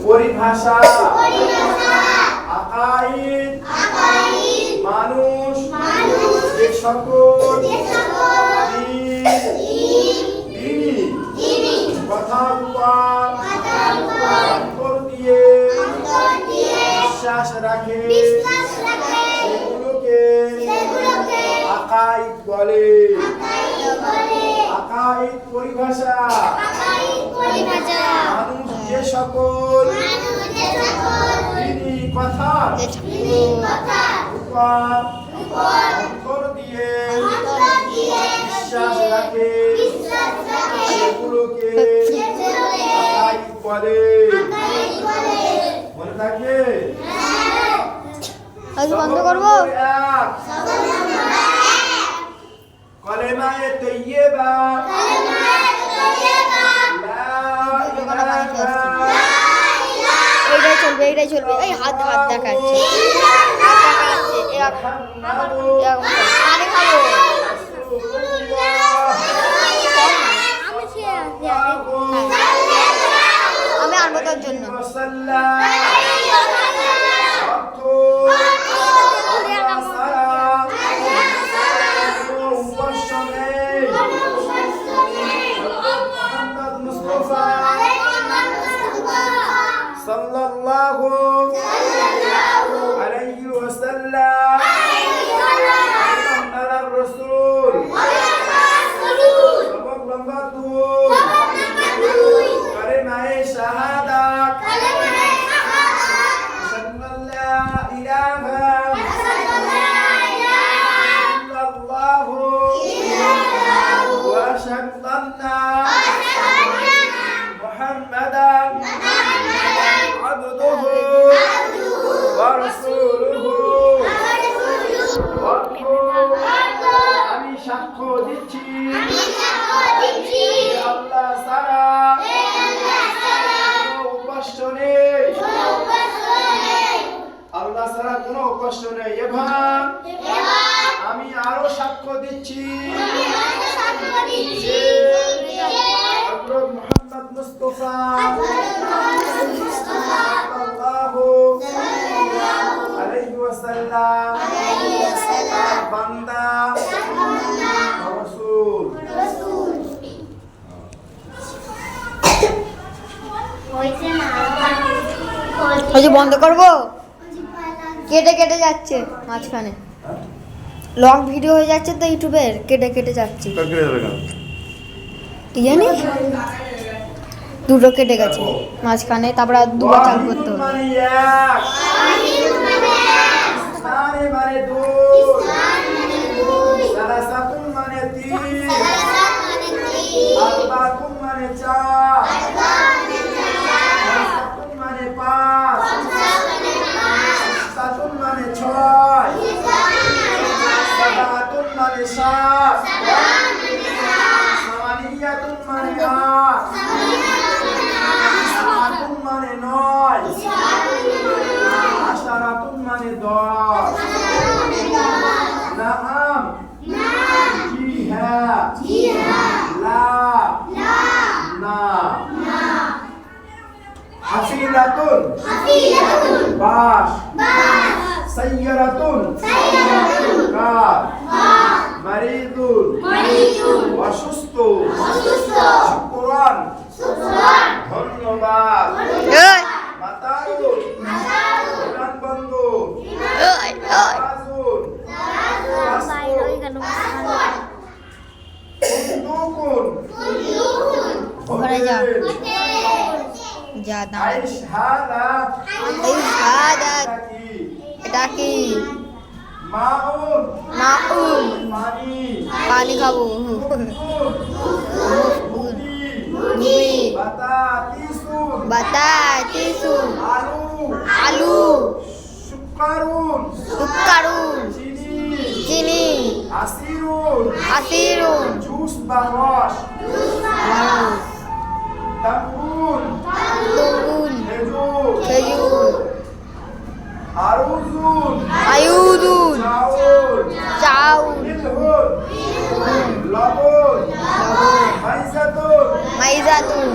পরিভাষা আকাইদ মানুষ যে সকল দ্বীনি কথাগুলো অন্তর দিয়ে বিশ্বাস রাখে সেগুলোকে আকাইদ বলে। আকাইদ পরিভাষা মানুষ যে সকল দ্বীনি কথা অন্তর দিয়ে বিশ্বাস রাখে সেগুলোকে আকাইদ বলে। মনে থাকবে? বন্ধ করবো। কলেমায়ে তৈয়্যিবা এইটাই চলবে। এই হাত দেখাচ্ছে, পানি খাবো। আমি আনবো তোর জন্য। সাল্লাল্লাহু আলাইহি ওয়াসাল্লাম আলা রাসূল কালেমায়ে শাহাদাত সাল্লাল্লাহু ইলাহা ইল্লাল্লাহু ওয়া আশহাদু আন্না মুহাম্মাদান আবদুহু ওয়া রাসূলুহু। আমি সাক্ষ্য দিচ্ছি আল্লাহ ছাড়া কোনো উপাস্য নেই, আল্লাহ ছাড়া কোনো উপাস্য নেই। এবং আমি আরো সাক্ষ্য দিচ্ছি যে হযরত মুহাম্মদ মুস্তাফা সাল্লাল্লাহু আলাইহি ওয়াসাল্লাম বান্দা রাসূল। বন্ধ করবো। কেটে যাচ্ছে মাঝখানে, লং ভিডিও হয়ে যাচ্ছে তো ইউটিউবের, কেটে যাচ্ছে। কি জানি দুটো কেটে গেছে মাঝখানে, তারপর দুবার চালু করতে হবে। হাফিলাতুন বাস, সাইয়ারাতুন কার, মারিদুন অসুস্থ, শুকরান ধন্যবাদ, মাতারুন বিমানবন্দর, তারাজুন কুন্দুকুন ঘরে যা এটা কি? মাউন পানি খাবো। বাতাতিসুন আলু, সুক্কারুন চিনি, আসিরুন জুস বা রস, তামরুন খেজুর, আয়ুদুন চাউল, লবণ মাইজাতুন